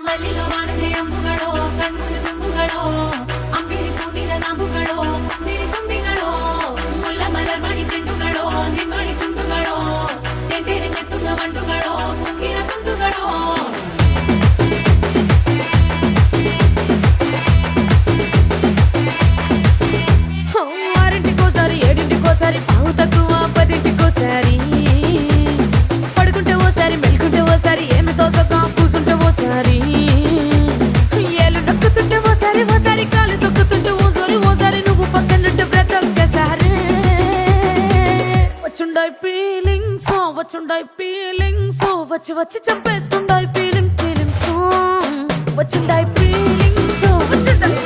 ಮಲ್ಲಿಗ ವಾಣದೆ ಅಂಬುಗಳೋ ಕಣ್ಮುಳ ತುಂಬುಗಳೋ ಅಂಬಿಳಿ ಕೂದಿನ ನಾಂಬುಗಳೋ ಚಿರಿ ತುಂಬಿಗಳೋ ಮುಲ್ಲ ಮಲರ್ ಮಣಿ ಚೆಂಡುಗಳೋ ನಿಮ್ಮಣಿ ಚುಂಡುಗಳೋ ತೆಂಟೆರೆ ಚೆತ್ತುಂಗ ಮಂಟುಗಳೋ ಕುಂಗಿನ ತುಂಡುಗಳೋ ఆరింటికోసారి ఏడింటికోసారి పావు తక్కువ పదింటికోసారి పడుకుంటే ఓసారి మెలుకుంటే ఓసారి ఏమి తోసక కూసుంటే ఓసారి ఏలు నొక్కుతుంటే ఓసారి ఓసారి కాలు తొక్కుతుంటే ఓసారి నువ్వు పక్కనుంటే బ్రతొక్కసారి వచ్చుండాయి ఫీలింగ్స్ వచ్చి వచ్చి చంపేస్తుండాయి ఫీలింగ్స్ వచ్చుండాయి ఫీలింగ్స్ వచ్చుండాయి